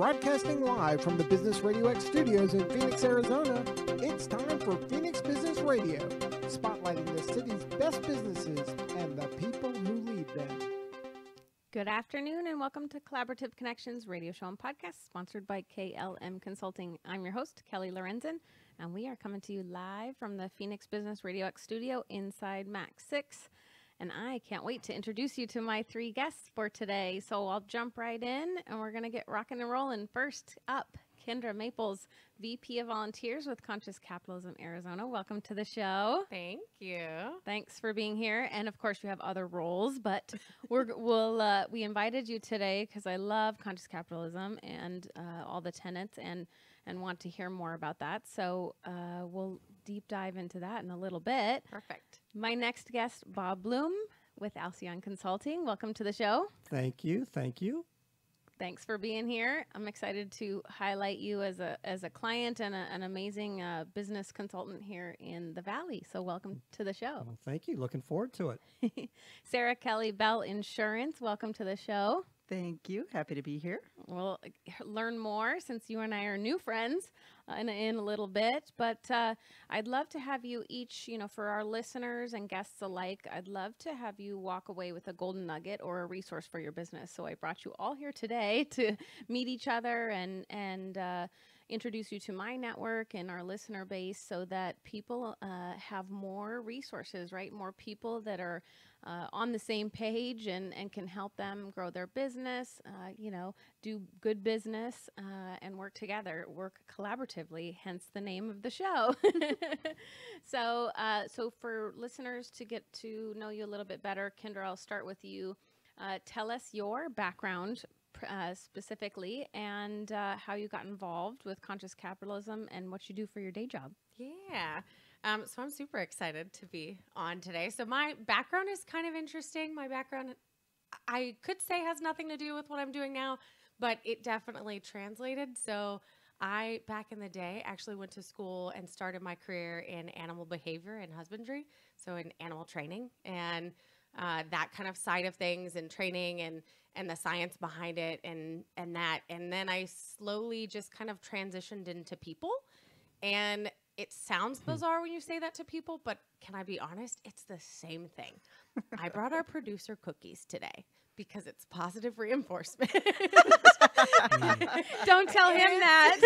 Broadcasting live from the Business Radio X studios in Phoenix, Arizona, it's time for Phoenix Business Radio, spotlighting the city's best businesses and the people who lead them. Good afternoon and welcome to Collaborative Connections radio show and podcast sponsored by KLM Consulting. I'm your host, Kelly Lorenzen, and we are coming to you live from the Phoenix Business Radio X studio inside Max 6. And I can't wait to introduce you to my three guests for today. So I'll jump right in and we're going to get rocking and rolling. First up, Kindra Maples, VP of Volunteers with Conscious Capitalism Arizona. Welcome to the show. Thank you. Thanks for being here. And of course, you have other roles, but we invited you today because I love conscious capitalism and all the tenets and want to hear more about that. So we'll deep dive into that in a little bit. Perfect. My next guest, Bob Blum with Alcyon Consulting. Welcome to the show. Thank you. Thank you. Thanks for being here. I'm excited to highlight you as a client and an amazing business consultant here in the Valley. So welcome to the show. Well, thank you. Looking forward to it. Sara Kelley, Bell Insurance. Welcome to the show. Thank you. Happy to be here. We'll learn more since you and I are new friends in a little bit. But I'd love to have you each, for our listeners and guests alike, I'd love to have you walk away with a golden nugget or a resource for your business. So I brought you all here today to meet each other and introduce you to my network and our listener base so that people have more resources, right? More people that are on the same page and can help them grow their business, do good business and work together, work collaboratively, hence the name of the show. So for listeners to get to know you a little bit better, Kindra, I'll start with you. Tell us your background specifically and how you got involved with conscious capitalism and what you do for your day job. Yeah. So I'm super excited to be on today. So my background is kind of interesting. My background, I could say, has nothing to do with what I'm doing now, but it definitely translated. So I, back in the day, actually went to school and started my career in animal behavior and husbandry. So in animal training and that kind of side of things and training and the science behind it and that. And then I slowly just kind of transitioned into people. And it sounds bizarre when you say that to people, but can I be honest? It's the same thing. I brought our producer cookies today because it's positive reinforcement. Don't tell him that.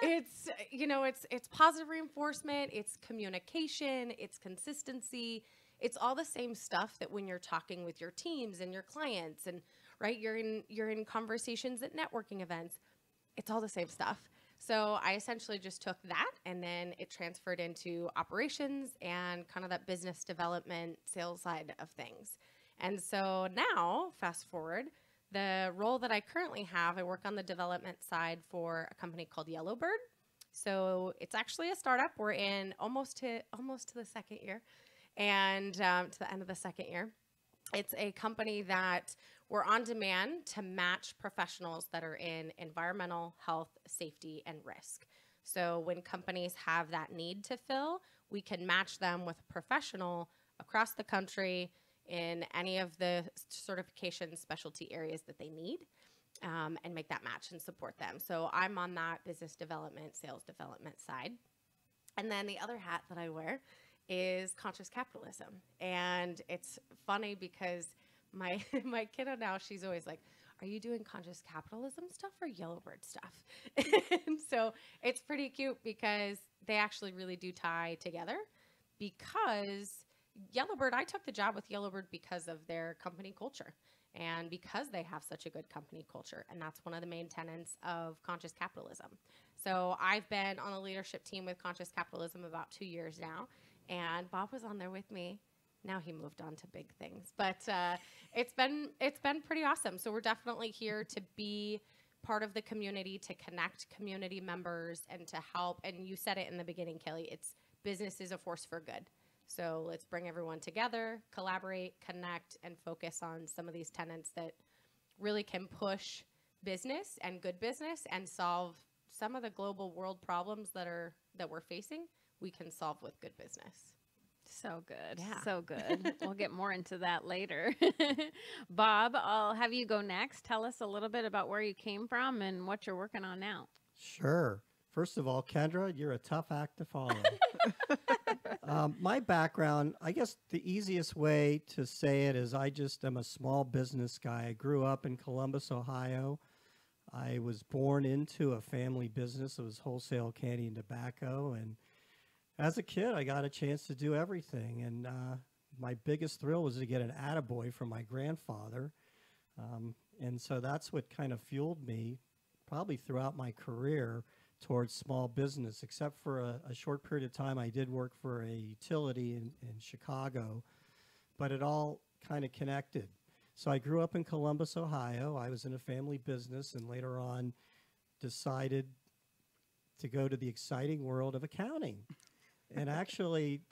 It's positive reinforcement, it's communication, it's consistency. It's all the same stuff that when you're talking with your teams and your clients and right, you're in conversations at networking events. It's all the same stuff. So I essentially just took that and then it transferred into operations and kind of that business development sales side of things. And so now, fast forward, the role that I currently have, I work on the development side for a company called Yellowbird. So it's actually a startup. We're in almost to the second year and to the end of the second year. It's a company that we're on demand to match professionals that are in environmental, health, safety, and risk. So when companies have that need to fill, we can match them with a professional across the country in any of the certification specialty areas that they need and make that match and support them. So I'm on that business development, sales development side. And then the other hat that I wear is conscious capitalism. And it's funny because my kiddo now, she's always like, are you doing conscious capitalism stuff or Yellowbird stuff? And so it's pretty cute because they actually really do tie together because Yellowbird, I took the job with Yellowbird because of their company culture and because they have such a good company culture. And that's one of the main tenets of conscious capitalism. So I've been on the leadership team with Conscious Capitalism about 2 years now. And Bob was on there with me. Now he moved on to big things, but it's been pretty awesome. So we're definitely here to be part of the community, to connect community members and to help. And you said it in the beginning, Kelly, it's business is a force for good. So let's bring everyone together, collaborate, connect, and focus on some of these tenets that really can push business and good business and solve some of the global world problems that we're facing. We can solve with good business. So good. Yeah. So good. We'll get more into that later. Bob, I'll have you go next. Tell us a little bit about where you came from and what you're working on now. Sure. First of all, Kendra, you're a tough act to follow. My background, I guess the easiest way to say it is I just am a small business guy. I grew up in Columbus, Ohio. I was born into a family business. It was wholesale candy and tobacco. And as a kid, I got a chance to do everything. And my biggest thrill was to get an attaboy from my grandfather. And so that's what kind of fueled me probably throughout my career towards small business, except for a short period of time I did work for a utility in Chicago, but it all kind of connected. So I grew up in Columbus, Ohio. I was in a family business and later on decided to go to the exciting world of accounting. And actually,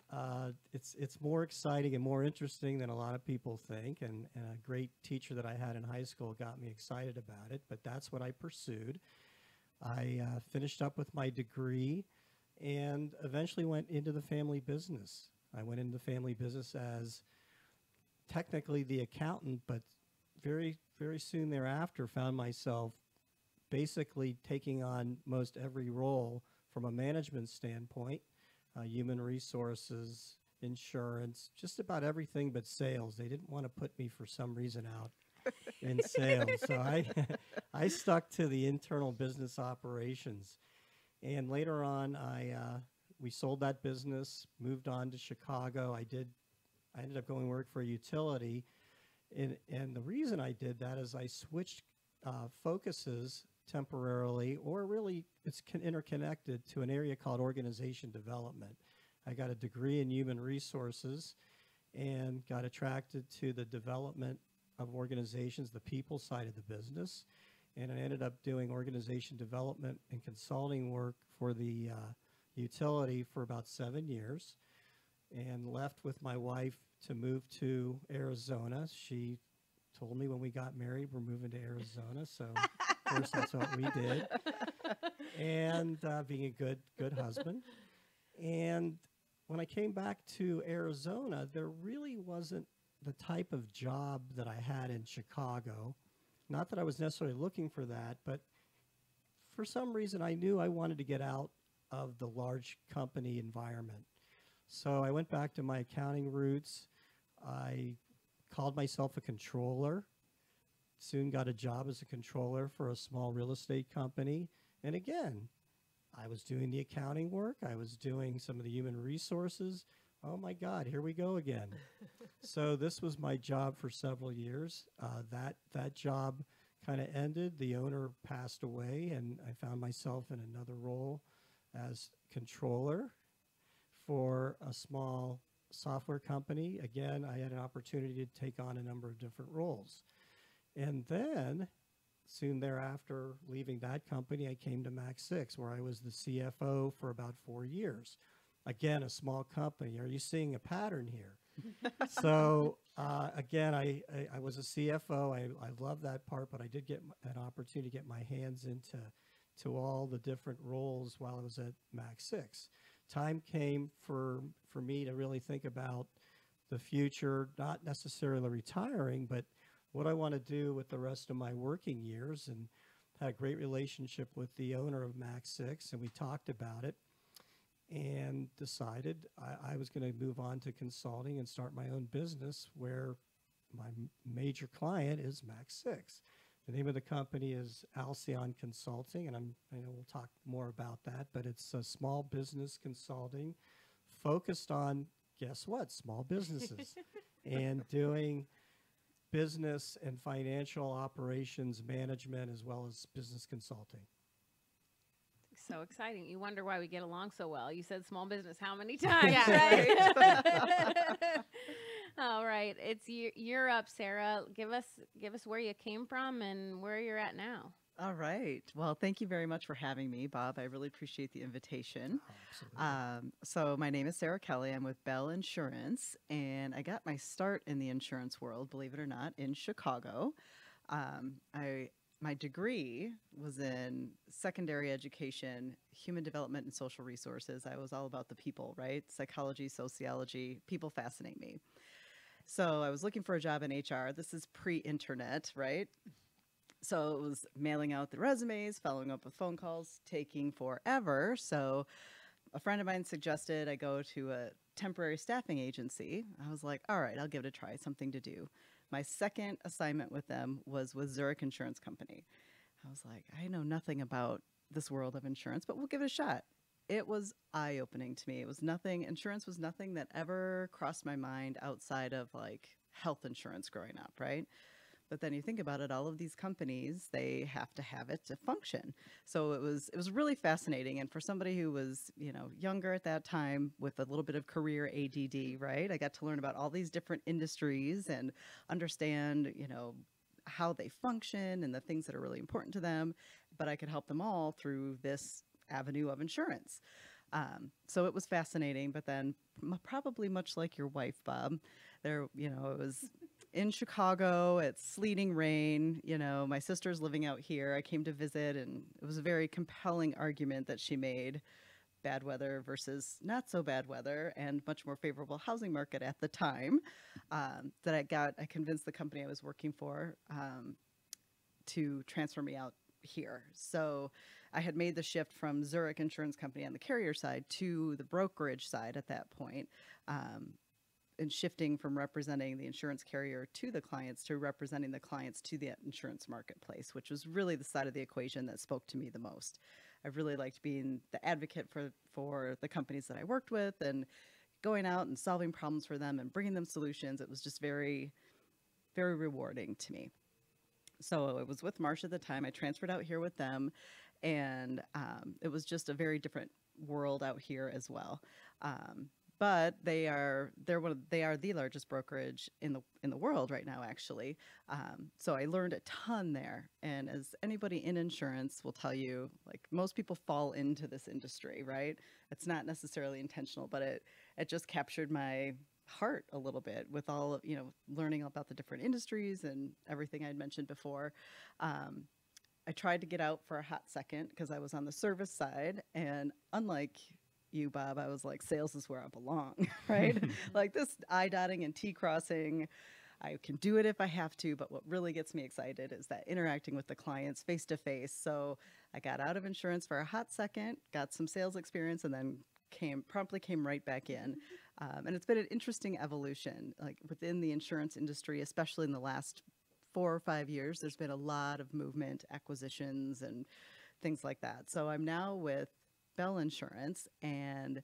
it's more exciting and more interesting than a lot of people think. And a great teacher that I had in high school got me excited about it, but that's what I pursued. I finished up with my degree and eventually went into the family business. I went into the family business as technically the accountant, but very, very soon thereafter found myself basically taking on most every role from a management standpoint, human resources, insurance, just about everything but sales. They didn't want to put me for some reason out in sales. So I stuck to the internal business operations. And later on, we sold that business, moved on to Chicago. I ended up going to work for a utility. And the reason I did that is I switched focuses temporarily, or really it's interconnected to an area called organization development. I got a degree in human resources and got attracted to the development of organizations, the people side of the business. And I ended up doing organization development and consulting work for the utility for about 7 years and left with my wife to move to Arizona. She told me when we got married, we're moving to Arizona. So of course that's what we did. And being a good husband. And when I came back to Arizona, there really wasn't the type of job that I had in Chicago. Not that I was necessarily looking for that, but for some reason I knew I wanted to get out of the large company environment. So I went back to my accounting roots. I called myself a controller, soon got a job as a controller for a small real estate company. And again, I was doing the accounting work. I was doing some of the human resources. Oh my God, here we go again. So this was my job for several years. That job kind of ended. The owner passed away, and I found myself in another role as controller for a small software company. Again, I had an opportunity to take on a number of different roles. And then soon thereafter, leaving that company, I came to Max 6, where I was the CFO for about 4 years. Again, a small company. Are you seeing a pattern here? So again, I was a CFO. I love that part, but I did get an opportunity to get my hands into all the different roles while I was at Max 6. Time came for me to really think about the future, not necessarily retiring, but what I want to do with the rest of my working years, and had a great relationship with the owner of Max 6, and we talked about it and decided I was going to move on to consulting and start my own business, where my major client is Max 6. The name of the company is Alcyon Consulting, and I know we'll talk more about that, but it's a small business consulting focused on, guess what, small businesses, and doing business and financial operations management as well as business consulting. So exciting. You wonder why we get along so well. You said small business how many times? Yeah, Right? All right. You're up, Sara. Give us where you came from and where you're at now. All right. Well, thank you very much for having me, Bob. I really appreciate the invitation. Absolutely. So my name is Sara Kelley. I'm with Bell Insurance, and I got my start in the insurance world, believe it or not, in Chicago. I my degree was in secondary education, human development, and social resources. I was all about the people, right? Psychology, sociology, people fascinate me. So I was looking for a job in HR. This is pre-internet, right? So it was mailing out the resumes, following up with phone calls, taking forever. So a friend of mine suggested I go to a temporary staffing agency. I was like, all right, I'll give it a try, something to do. My second assignment with them was with Zurich Insurance Company. I was like, I know nothing about this world of insurance, but we'll give it a shot. It was eye-opening to me. It was nothing, insurance was nothing that ever crossed my mind outside of like health insurance growing up, right? But then you think about it, all of these companies, they have to have it to function. So it was really fascinating. And for somebody who was, younger at that time with a little bit of career ADD, right? I got to learn about all these different industries and understand, how they function and the things that are really important to them. But I could help them all through this avenue of insurance. So it was fascinating. But then probably much like your wife, Bob, there, it was in Chicago, it's sleeting rain. My sister's living out here. I came to visit, and it was a very compelling argument that she made. Bad weather versus not so bad weather, and much more favorable housing market at the time. I convinced the company I was working for to transfer me out here. So I had made the shift from Zurich Insurance Company on the carrier side to the brokerage side at that point. And shifting from representing the insurance carrier to the clients to representing the clients to the insurance marketplace, which was really the side of the equation that spoke to me the most. I really liked being the advocate for the companies that I worked with and going out and solving problems for them and bringing them solutions. It was just very, very rewarding to me. So it was with Marsh at the time. I transferred out here with them, and it was just a very different world out here as well. But they are the largest brokerage in the world right now, actually. So I learned a ton there. And as anybody in insurance will tell you, like most people fall into this industry, right? It's not necessarily intentional, but it just captured my heart a little bit with all of, learning about the different industries and everything I'd mentioned before. I tried to get out for a hot second because I was on the service side, and unlike you, Bob, I was like, sales is where I belong, right? Like this I dotting and T crossing, I can do it if I have to, but what really gets me excited is that interacting with the clients face to face. So I got out of insurance for a hot second, got some sales experience, and then promptly came right back in. And it's been an interesting evolution, like within the insurance industry, especially in the last 4 or 5 years. There's been a lot of movement, acquisitions, and things like that. So I'm now with Bell Insurance, and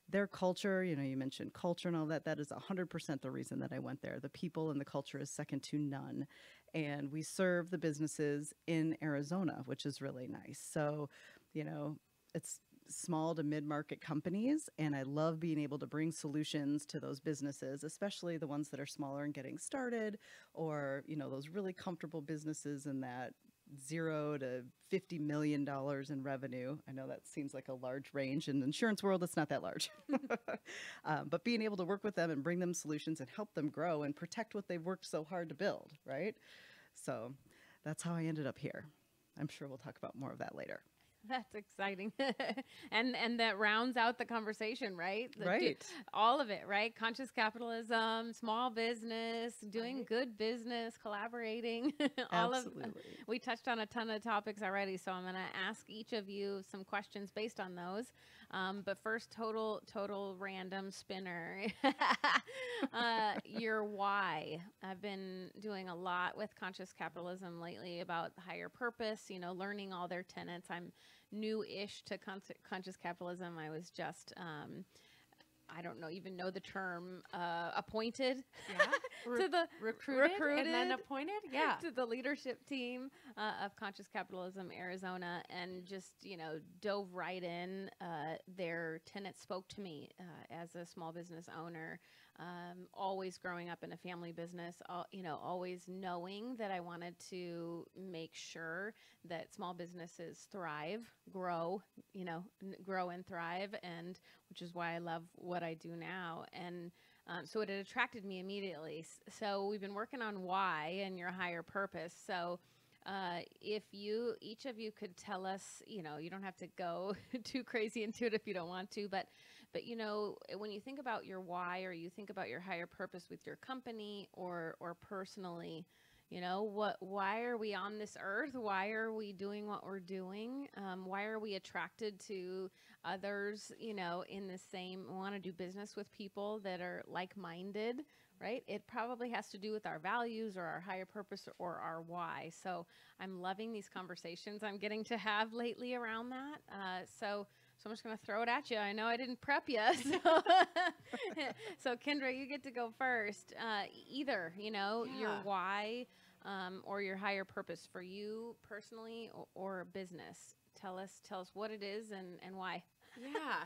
their culture, you mentioned culture and all that. That is 100% the reason that I went there. The people and the culture is second to none. And we serve the businesses in Arizona, which is really nice. So, it's small to mid-market companies, and I love being able to bring solutions to those businesses, especially the ones that are smaller and getting started, or, those really comfortable businesses in that $0 to $50 million in revenue. I know that seems like a large range. In the insurance world, it's not that large. But being able to work with them and bring them solutions and help them grow and protect what they've worked so hard to build, right? So that's how I ended up here. I'm sure we'll talk about more of that later. That's exciting. and that rounds out the conversation, right? Right. All of it, right? Conscious capitalism, small business, doing good business, collaborating. Absolutely. We touched on a ton of topics already, so I'm going to ask each of you some questions based on those. But first, total random spinner. Your why. I've been doing a lot with conscious capitalism lately about higher purpose, learning all their tenets. I'm new-ish to conscious capitalism. I was just, I don't even know the term, appointed to the recruited and then appointed, to the leadership team of Conscious Capitalism Arizona, and just dove right in. Their tenets spoke to me as a small business owner. Always growing up in a family business, always knowing that I wanted to make sure that small businesses thrive, grow and thrive, and which is why I love what I do now. And so it attracted me immediately. So we've been working on why and your higher purpose. So if each of you could tell us, you don't have to go too crazy into it if you don't want to, but when you think about your why, or you think about your higher purpose with your company or personally, why are we on this earth? Why are we doing what we're doing? Why are we attracted to others, in the same, want to do business with people that are like-minded, right? It probably has to do with our values or our higher purpose or our why. So I'm loving these conversations I'm getting to have lately around that. So I'm just going to throw it at you. I know I didn't prep you. So Kindra, you get to go first. Either, your why or your higher purpose for you personally or business. Tell us what it is and why. Yeah.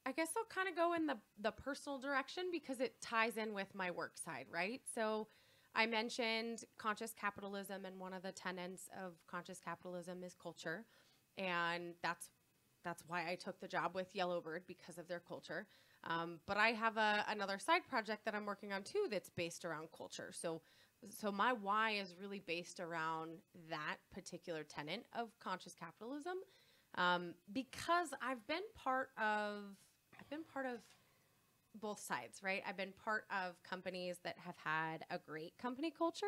I guess I'll kind of go in the personal direction because it ties in with my work side, right? So I mentioned conscious capitalism, and one of the tenets of conscious capitalism is culture. And that's why I took the job with Yellowbird, because of their culture. But I have another side project that I'm working on too that's based around culture. So my why is really based around that particular tenet of conscious capitalism, because I've been part of both sides, right? I've been part of companies that have had a great company culture,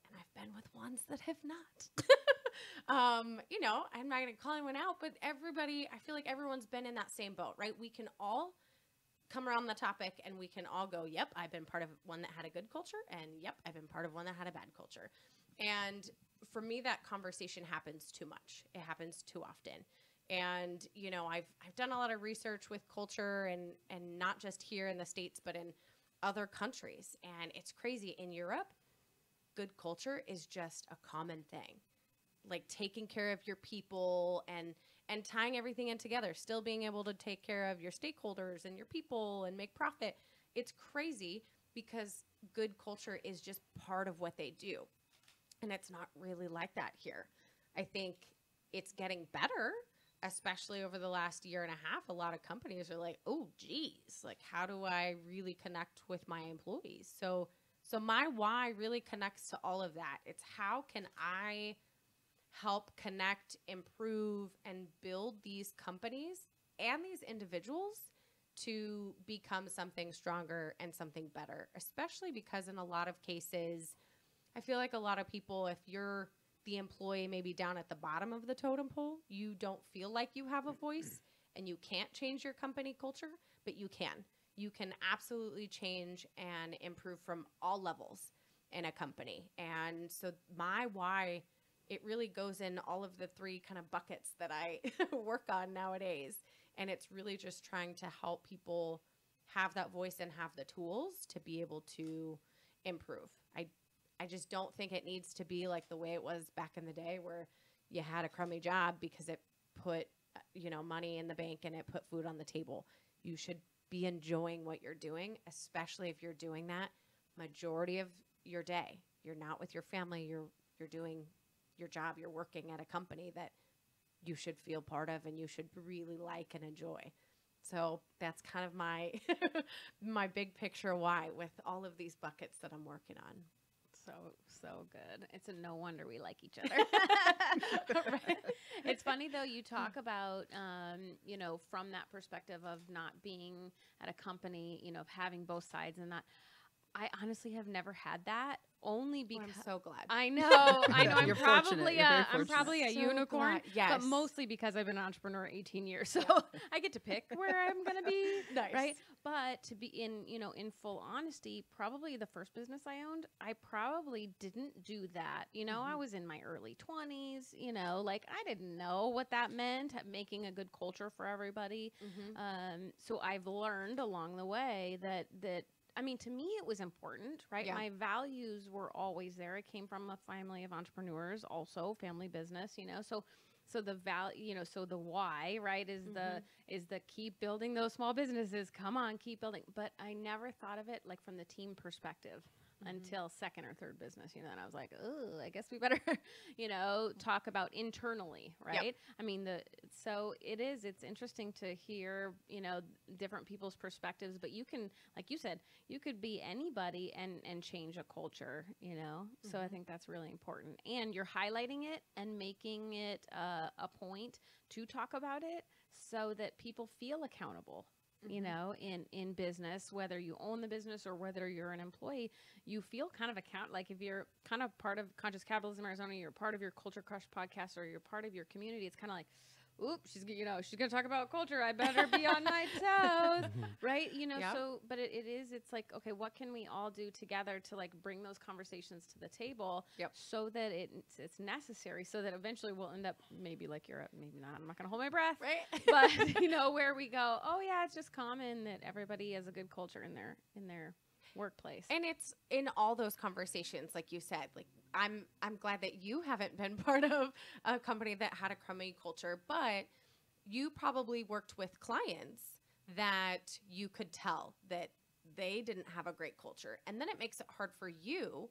and I've been with ones that have not. I'm not going to call anyone out, but I feel like everyone's been in that same boat, right? We can all come around the topic and we can all go, yep, I've been part of one that had a good culture, and yep, I've been part of one that had a bad culture. And for me, that conversation happens too much. It happens too often. And, I've done a lot of research with culture and not just here in the States, but in other countries. And it's crazy. In Europe, good culture is just a common thing. Like taking care of your people and tying everything in together, still being able to take care of your stakeholders and your people and make profit. It's crazy because good culture is just part of what they do. And it's not really like that here. I think it's getting better, especially over the last year and a half. A lot of companies are like, oh, geez, like how do I really connect with my employees? So my why really connects to all of that. It's how can I help connect, improve, and build these companies and these individuals to become something stronger and something better, especially because in a lot of cases, I feel like a lot of people, if you're the employee maybe down at the bottom of the totem pole, you don't feel like you have a voice and you can't change your company culture, but you can. You can absolutely change and improve from all levels in a company. And so my why, it really goes in all of the three kind of buckets that I work on nowadays. And it's really just trying to help people have that voice and have the tools to be able to improve. I just don't think it needs to be like the way it was back in the day where you had a crummy job because it put, money in the bank and it put food on the table. You should be enjoying what you're doing, especially if you're doing that majority of your day. You're not with your family. You're doing your job. You're working at a company that you should feel part of and you should really like and enjoy. So that's kind of my my big picture why with all of these buckets that I'm working on. So good. It's a no wonder we like each other. Right? It's funny though, you talk about, from that perspective of not being at a company, of having both sides and that. I honestly have never had that, only because I'm so glad. I know. You're I'm probably a unicorn, glad. Yes. but mostly because I've been an entrepreneur 18 years, so I get to pick where I'm going to be, nice. Right? But to be in full honesty, probably the first business I owned, I probably didn't do that. I was in my early 20s, like I didn't know what that meant, making a good culture for everybody. So I've learned along the way that to me, it was important, right? Yeah. My values were always there. I came from a family of entrepreneurs, also family business, so the value, so the why, right, is the keep building those small businesses. Come on, keep building. But I never thought of it like from the team perspective. until second or third business, and I was like, oh, I guess we better, talk about internally, right? Yep. I mean, it's interesting to hear, different people's perspectives, but you can, like you said, you could be anybody and change a culture, So I think that's really important. And you're highlighting it and making it a point to talk about it so that people feel accountable. In business, whether you own the business or whether you're an employee, you feel kind of like if you're kind of part of Conscious Capitalism Arizona, you're part of your Culture Crush podcast, or you're part of your community, it's kind of like, oops, she's going to talk about culture. I better be on my toes, right? Yep. So, but it's like, okay, what can we all do together to like bring those conversations to the table so that it's necessary, so that eventually we'll end up maybe like maybe not, I'm not going to hold my breath, Right. but where we go, oh yeah, it's just common that everybody has a good culture in their workplace. And it's in all those conversations, like you said, like I'm glad that you haven't been part of a company that had a crummy culture, but you probably worked with clients that you could tell that they didn't have a great culture. And then it makes it hard for you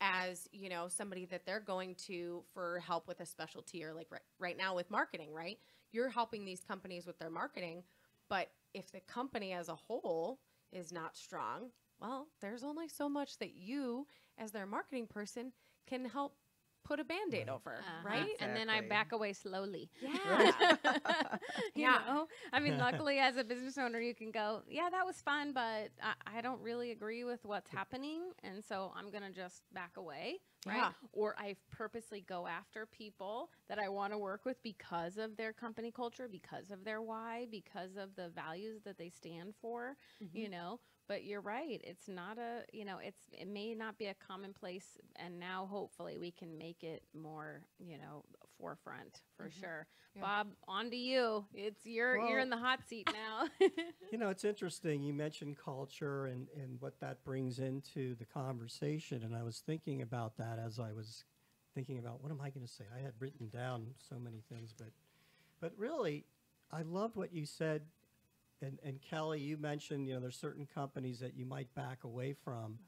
as, somebody that they're going to for help with a specialty, or like right now with marketing, right? You're helping these companies with their marketing, but if the company as a whole is not strong, well, there's only so much that you, as their marketing person, can help put a Band-Aid over, right? Exactly. And then I back away slowly. Yeah. I mean, luckily as a business owner, you can go, yeah, that was fun, but I don't really agree with what's happening. And so I'm going to just back away, right? Yeah. Or I purposely go after people that I want to work with because of their company culture, because of their why, because of the values that they stand for, But you're right. It's not it may not be a commonplace, and now hopefully we can make it more, forefront for sure. Yeah. Bob, on to you. You're in the hot seat now. It's interesting. You mentioned culture and what that brings into the conversation. And I was thinking about that as I was thinking about what am I going to say? I had written down so many things, but really, I loved what you said. And Kelly, you mentioned, there's certain companies that you might back away from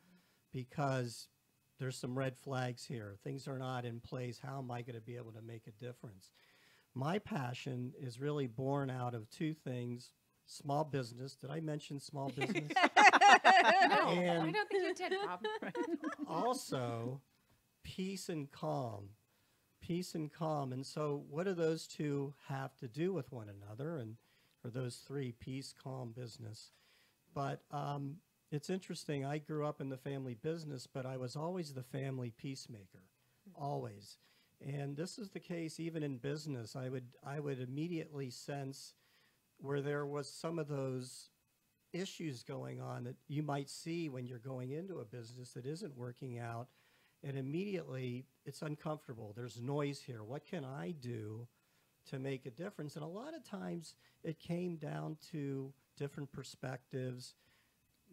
because there's some red flags here. Things are not in place. How am I going to be able to make a difference? My passion is really born out of two things. Small business. Did I mention small business? No, And I don't think you did, Bob. also, peace and calm. Peace and calm. And so what do those two have to do with one another? And or those three, peace, calm, business. But it's interesting. I grew up in the family business, but I was always the family peacemaker, always. And this is the case even in business. I would immediately sense where there was some of those issues going on that you might see when you're going into a business that isn't working out, and immediately it's uncomfortable. There's noise here. What can I do to make a difference? And a lot of times it came down to different perspectives.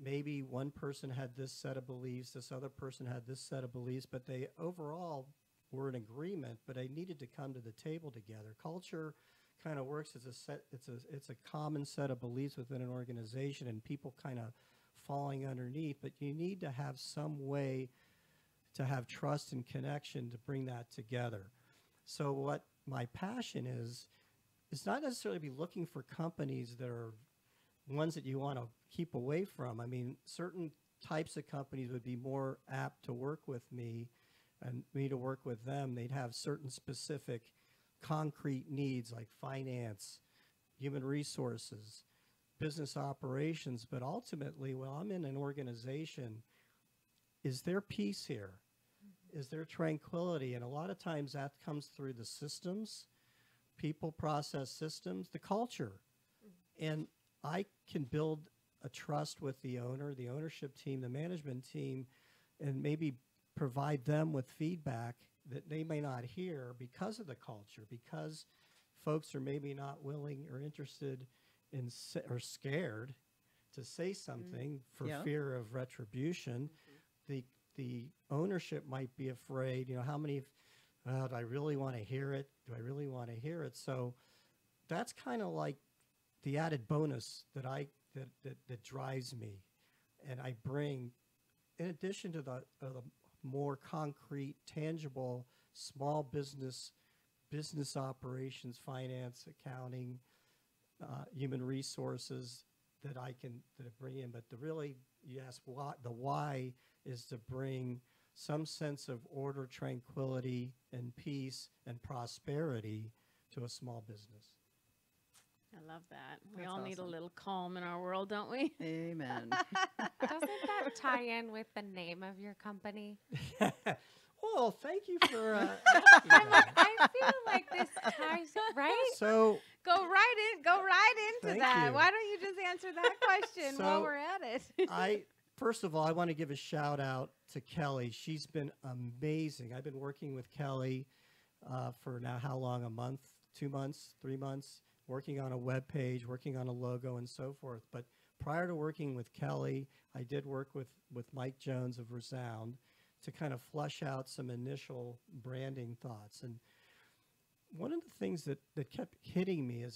Maybe one person had this set of beliefs, this other person had this set of beliefs, but they overall were in agreement, but they needed to come to the table together. Culture kind of works as it's a common set of beliefs within an organization and people kind of falling underneath, but you need to have some way to have trust and connection to bring that together. So what my passion is not necessarily be looking for companies that are ones that you want to keep away from. I mean, certain types of companies would be more apt to work with me and me to work with them. They'd have certain specific concrete needs like finance, human resources, business operations. But ultimately, when I'm in an organization, is there peace here? Is there tranquility? And a lot of times that comes through the systems, people, process, systems, the culture. And I can build a trust with the owner, the ownership team, the management team, and maybe provide them with feedback that they may not hear because of the culture, because folks are maybe not willing or interested in or scared to say something for fear of retribution. The ownership might be afraid, how many, do I really want to hear it? Do I really want to hear it? So that's kind of like the added bonus that drives me and I bring in addition to the more concrete, tangible, small business operations, finance, accounting, human resources that I bring in, but you ask the why is to bring some sense of order, tranquility, and peace and prosperity to a small business. I love that. We That's all need a awesome. little calm in our world, don't we? Amen. Doesn't that tie in with the name of your company? Well, thank you for asking that. I feel like this ties, right? So, Go right into Thank that. you. Why don't you just answer that question while So, we're at it? First of all, I want to give a shout out to Kelly. She's been amazing. I've been working with Kelly for now how long? A month, 2 months, 3 months, working on a web page, working on a logo, and so forth. But prior to working with Kelly, I did work with Mike Jones of Resound to kind of flush out some initial branding thoughts. And one of the things that kept hitting me is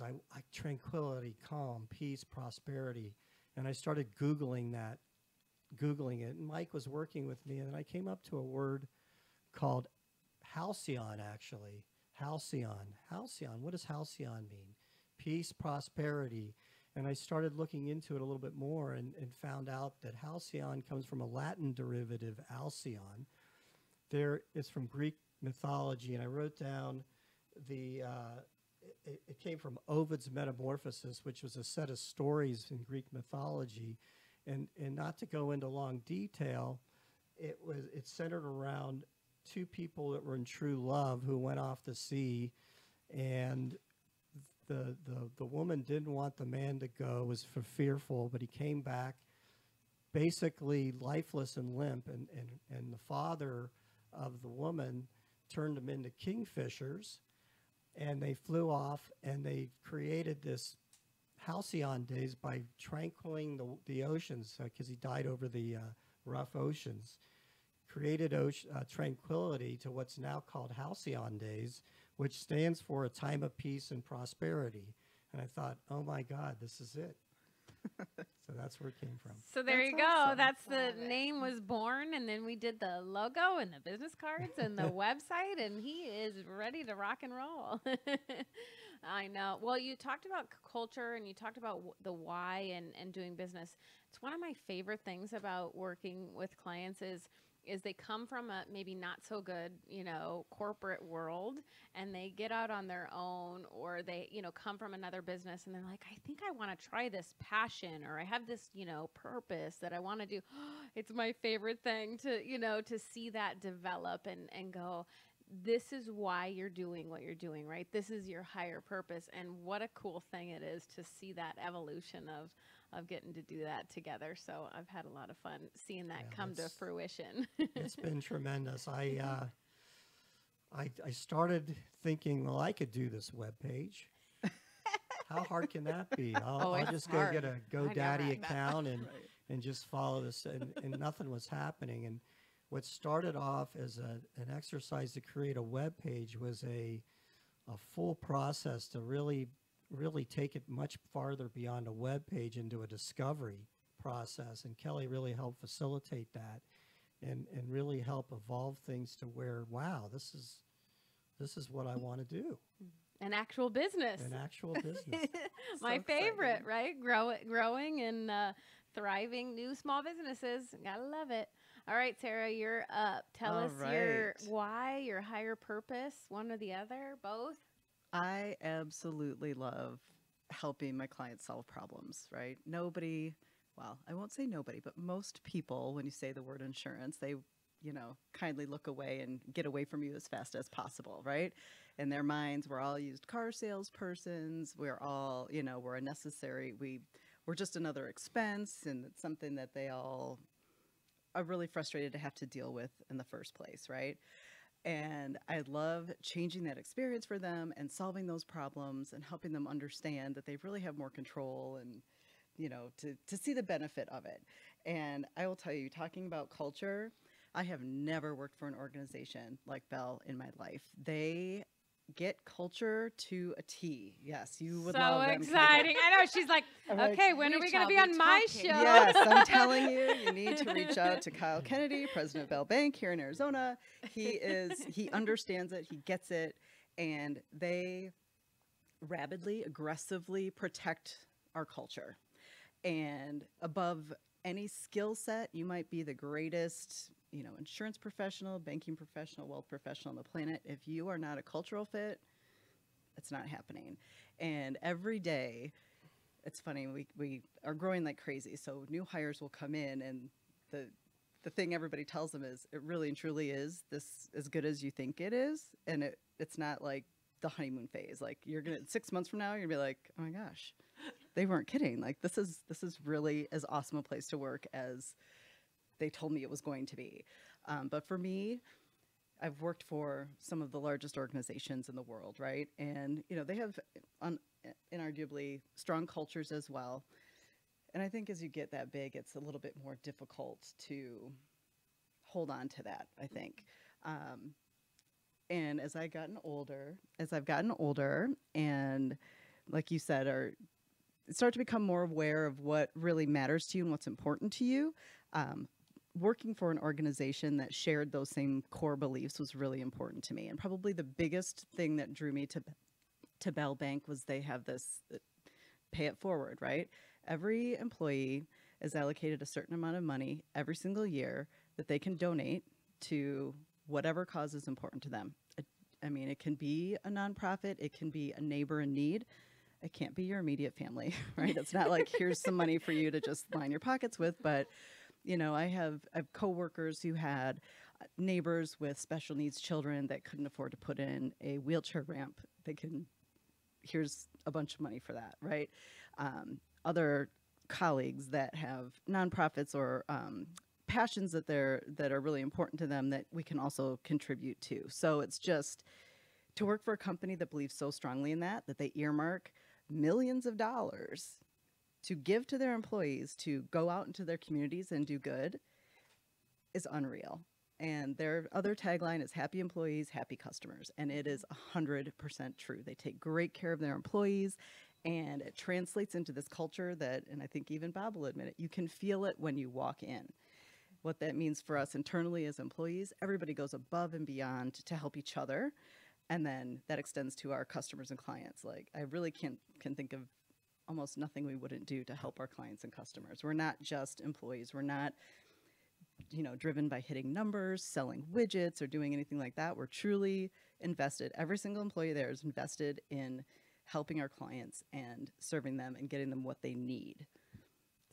tranquility, calm, peace, prosperity. And I started Googling it. And Mike was working with me, and then I came up to a word called Alcyon, actually. Alcyon. What does Alcyon mean? Peace, prosperity. And I started looking into it a little bit more and found out that Halcyon comes from a Latin derivative, Alcyon. It's from Greek mythology, and I wrote down it came from Ovid's Metamorphosis, which was a set of stories in Greek mythology. And not to go into long detail, it centered around two people that were in true love who went off to sea, and the woman didn't want the man to go, was fearful, but he came back basically lifeless and limp, and the father of the woman turned them into kingfishers, and they flew off, and they created this halcyon days by tranquiling the oceans, because he died over the rough oceans, created tranquility to what's now called Halcyon Days, which stands for a time of peace and prosperity. And I thought, oh my God, this is it. So that's where it came from. So there That's you go. awesome. That's the Love it. name was born, and then we did the logo and the business cards and the website, and he is ready to rock and roll. I know. Well, you talked about culture, and you talked about the why and doing business. It's one of my favorite things about working with clients is they come from a maybe not so good, corporate world, and they get out on their own, or they, come from another business, and they're like, I think I want to try this passion, or I have this, purpose that I want to do. It's my favorite thing to, to see that develop and go, this is why you're doing what you're doing, right? This is your higher purpose. And what a cool thing it is to see that evolution of getting to do that together. So I've had a lot of fun seeing that come to fruition. It's been tremendous. I started thinking, well, I could do this web page. How hard can that be? I'll it's just hard. go get a GoDaddy that. account and just follow this, and nothing was happening. And what started off as an exercise to create a web page was a full process to really take it much farther beyond a web page into a discovery process. And Kelly really helped facilitate that and really help evolve things to where, wow, this is what I want to do. An actual business. An actual business. My So favorite, exciting. right? Growing and thriving new small businesses. Gotta love it. All right, Sarah, you're up. Tell All us your right. why, your higher purpose, one or the other, both. I absolutely love helping my clients solve problems, right? Well, I won't say nobody, but most people, when you say the word insurance, they, kindly look away and get away from you as fast as possible, right? In their minds, we're all used car salespersons. We're all, we're we're just another expense, and it's something that they all are really frustrated to have to deal with in the first place, right? And I love changing that experience for them and solving those problems and helping them understand that they really have more control and, to see the benefit of it. And I will tell you, talking about culture, I have never worked for an organization like Bell in my life. They get culture to a T. Yes, you would So love them. exciting. I know. She's like, I'm like, okay, when are we going to be on my show? Yes, I'm telling you, you need to reach out to Kyle Kennedy, president of Bell Bank here in Arizona. He understands it, he gets it, and they rabidly, aggressively protect our culture. And above any skill set, you might be the greatest, insurance professional, banking professional, wealth professional on the planet. If you are not a cultural fit, it's not happening. And every day, it's funny, we are growing like crazy. So new hires will come in, and the thing everybody tells them is, it really and truly is this as good as you think it is. And it's not like the honeymoon phase. Like, 6 months from now, you're gonna be like, oh my gosh, they weren't kidding. Like, this is really as awesome a place to work as they told me it was going to be. But for me, I've worked for some of the largest organizations in the world, right? And, they have inarguably strong cultures as well. And I think as you get that big, it's a little bit more difficult to hold on to that, I think. And as I've gotten older, and like you said, start to become more aware of what really matters to you and what's important to you, working for an organization that shared those same core beliefs was really important to me. And probably the biggest thing that drew me to Bell Bank was they have this pay it forward, right? Every employee is allocated a certain amount of money every single year that they can donate to whatever cause is important to them. It can be a nonprofit, it can be a neighbor in need. It can't be your immediate family, right? It's not like, here's some money for you to just line your pockets with, but I have coworkers who had neighbors with special needs children that couldn't afford to put in a wheelchair ramp. Here's a bunch of money for that, right? Other colleagues that have nonprofits or passions that are really important to them that we can also contribute to. So it's just to work for a company that believes so strongly in that they earmark millions of dollars to give to their employees to go out into their communities and do good is unreal. And their other tagline is happy employees, happy customers. And it is 100% true. They take great care of their employees, and it translates into this culture that, and I think even Bob will admit it, you can feel it when you walk in. What that means for us internally as employees, everybody goes above and beyond to help each other. And then that extends to our customers and clients. Like, I really can think of almost nothing we wouldn't do to help our clients and customers. We're not just employees. We're not, driven by hitting numbers, selling widgets, or doing anything like that. We're truly invested. Every single employee there is invested in helping our clients and serving them and getting them what they need.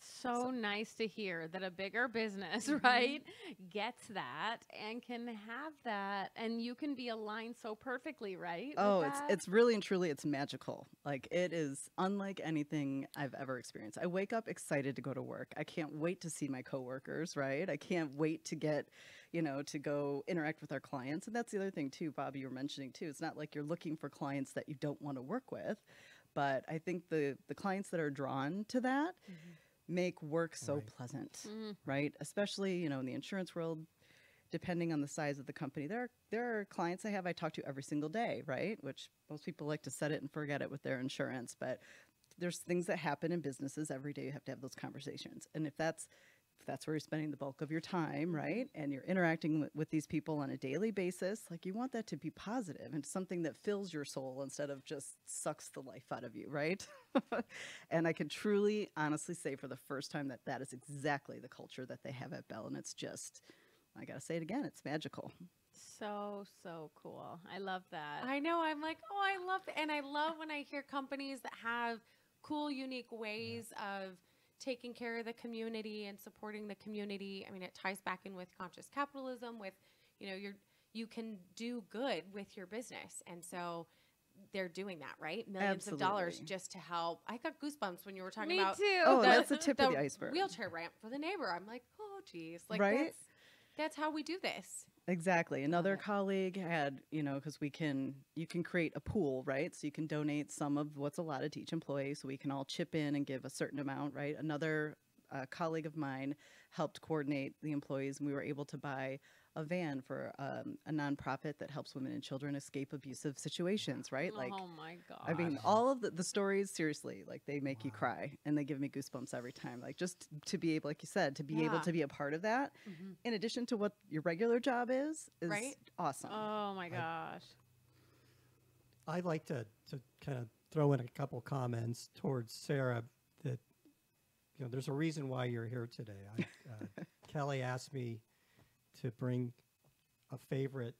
So nice to hear that a bigger business, right, gets that and can have that, and you can be aligned so perfectly, right? Oh, it's really and truly, it's magical. Like, it is unlike anything I've ever experienced. I wake up excited to go to work. I can't wait to see my coworkers, right? I can't wait to get, to go interact with our clients. And that's the other thing too, Bob, you were mentioning too. It's not like you're looking for clients that you don't want to work with, but I think the clients that are drawn to that make work so pleasant, right? Especially, in the insurance world, depending on the size of the company. There are clients I talk to every single day, right? Which most people like to set it and forget it with their insurance, but there's things that happen in businesses every day. You have to have those conversations. And if that's where you're spending the bulk of your time, right? And you're interacting with these people on a daily basis, like, you want that to be positive and something that fills your soul instead of just sucks the life out of you, right? And I can truly, honestly say for the first time that is exactly the culture that they have at Bell. And it's just, I got to say it again, it's magical. So cool. I love that. I know. I'm like, oh, I love it. And I love when I hear companies that have cool, unique ways of taking care of the community and supporting the community. It ties back in with conscious capitalism, with, you can do good with your business. And so they're doing that, right? Millions of dollars just to help. I got goosebumps when you were talking about. Me too. Oh, that's the tip of the iceberg. Wheelchair ramp for the neighbor. I'm like, oh, geez. Like, right? That's how we do this. Exactly. Another colleague had, because you can create a pool, right? So you can donate some of what's allotted to each employee, so we can all chip in and give a certain amount, right? Another colleague of mine helped coordinate the employees, and we were able to buy a van for a nonprofit that helps women and children escape abusive situations, right? Like, oh my god. I mean, all of the stories, seriously, like they make you cry and they give me goosebumps every time. Like just to be able, like you said, to be able to be a part of that, in addition to what your regular job is Right. awesome. Oh my gosh. I'd like to kind of throw in a couple comments towards Sara that, you know, there's a reason why you're here today. Kelly asked me to bring a favorite,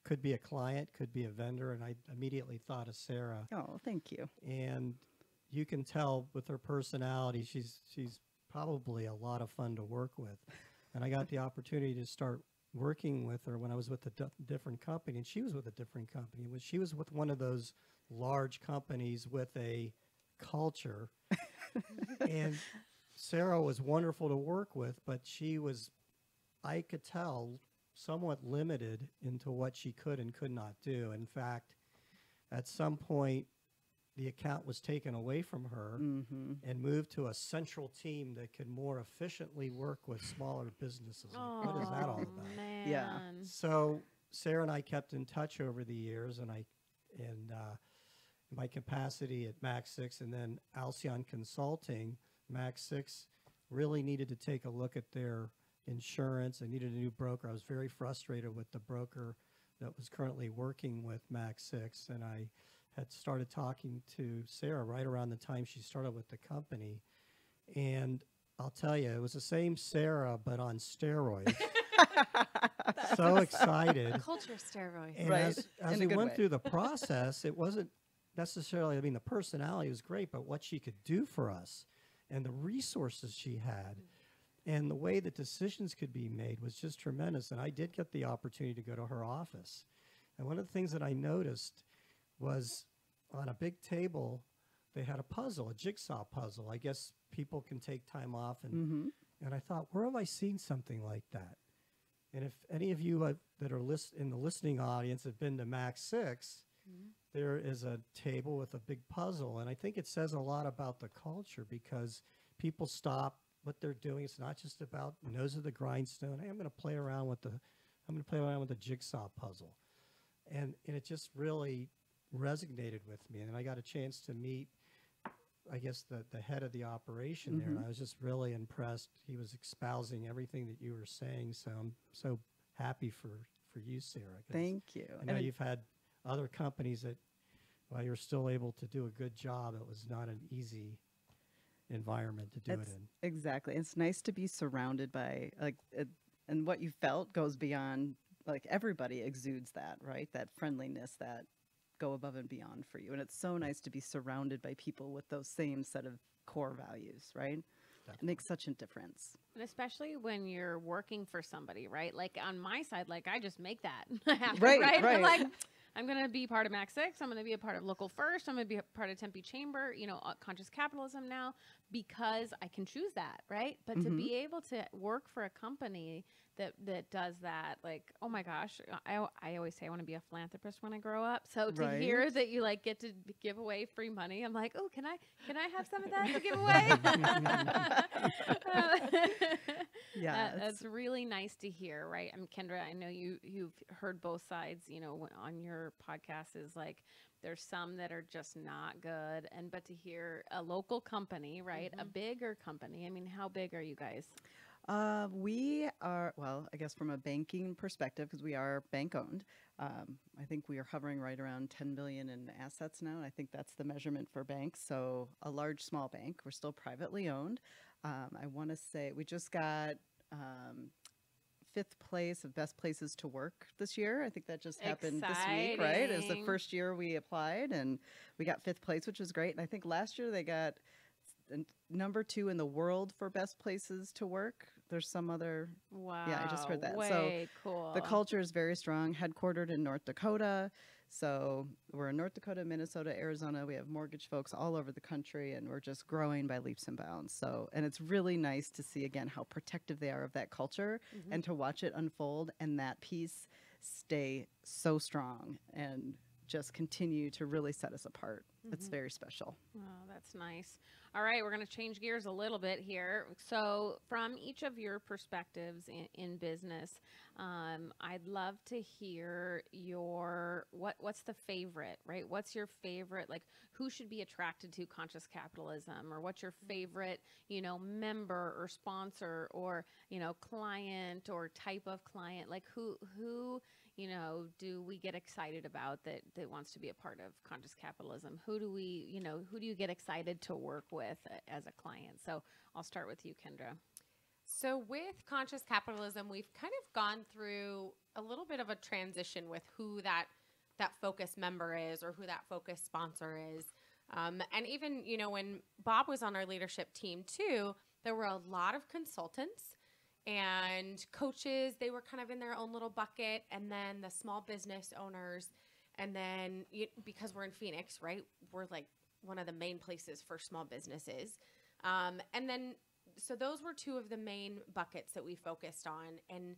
could be a client, could be a vendor, and I immediately thought of Sara. Oh, thank you. And you can tell with her personality, she's probably a lot of fun to work with. And I got the opportunity to start working with her when I was with a different company, and she was with a different company. She was with one of those large companies with a culture. And Sara was wonderful to work with, but she was, I could tell, somewhat limited into what she could and could not do. In fact, at some point, the account was taken away from her and moved to a central team that could more efficiently work with smaller businesses. Like, what is that all about? Man. Yeah. So Sara and I kept in touch over the years, and my capacity at Max 6 and then Alcyon Consulting, Max 6 really needed to take a look at their insurance. I needed a new broker. I was very frustrated with the broker that was currently working with Max 6, and I had started talking to Sara right around the time she started with the company. And I'll tell you, it was the same Sara, but on steroids. So excited. Culture steroid. And Right. as In a we good went way. through the process, it wasn't necessarily, I mean, the personality was great, but what she could do for us and the resources she had and the way that decisions could be made was just tremendous. And I did get the opportunity to go to her office. And one of the things that I noticed was on a big table, they had a puzzle, a jigsaw puzzle. I guess people can take time off. And I thought, where have I seen something like that? And if any of you that are in the listening audience have been to Max 6, there is a table with a big puzzle. And I think it says a lot about the culture because people stop what they're doing. It's not just about nose of the grindstone. Hey, I'm going to play around with the jigsaw puzzle. And it just really resonated with me. And I got a chance to meet, I guess, the head of the operation there. And I was just really impressed. He was espousing everything that you were saying. So I'm so happy for you, Sara. 'Cause Thank you. I know you've had other companies that, while you're still able to do a good job, it was not an easy environment to do it in. Exactly. It's nice to be surrounded by and what you felt goes beyond, like everybody exudes that, right? That friendliness, that go above and beyond for you. And it's so nice to be surrounded by people with those same set of core values, right? It makes such a difference. And especially when you're working for somebody, right? Like on my side, like I just make that happen, Right, right? I'm right. like, I'm going to be part of Max 6. I'm going to be a part of Local First. I'm going to be a part of Tempe Chamber, Conscious Capitalism now, because I can choose that, right? But to be able to work for a company that does that, like, oh my gosh, I always say I want to be a philanthropist when I grow up. So to hear that you like get to give away free money, I'm like, oh, can I have some of that to give away? Yeah, that's really nice to hear, right? Kendra, I know you've heard both sides, on your podcast is like, there's some that are just not good. But to hear a local company, right? A bigger company. I mean, how big are you guys? We are, well, I guess from a banking perspective, because we are bank owned, I think we are hovering right around 10 billion in assets now. And I think that's the measurement for banks. So a large, small bank. We're still privately owned. I want to say we just got 5th place of best places to work this year. I think that just happened this week, right? It was the Exciting. first year we applied and we got 5th place, which was great. And I think last year they got number 2 in the world for best places to work. There's some other, Wow. yeah, I just heard that. Way So cool. the culture is very strong, headquartered in North Dakota. So we're in North Dakota, Minnesota, Arizona. We have mortgage folks all over the country, and we're just growing by leaps and bounds. So, and it's really nice to see, again, how protective they are of that culture and to watch it unfold and that piece stay so strong. And just continue to really set us apart. It's very special. Oh, that's nice. All right, we're going to change gears a little bit here. So from each of your perspectives in business, I'd love to hear your, what's the favorite, right? What's your favorite, like who should be attracted to conscious capitalism, or what's your favorite, member or sponsor or, client or type of client? Like who, do we get excited about that wants to be a part of conscious capitalism? Who do you get excited to work with as a client? So I'll start with you, Kindra. So with conscious capitalism, we've kind of gone through a little bit of a transition with who that focus member is, or who that focus sponsor is. And even, when Bob was on our leadership team too, there were a lot of consultants and coaches. They were kind of in their own little bucket, and then the small business owners. And then because we're in Phoenix, right, we're like one of the main places for small businesses. And then, so those were two of the main buckets that we focused on. And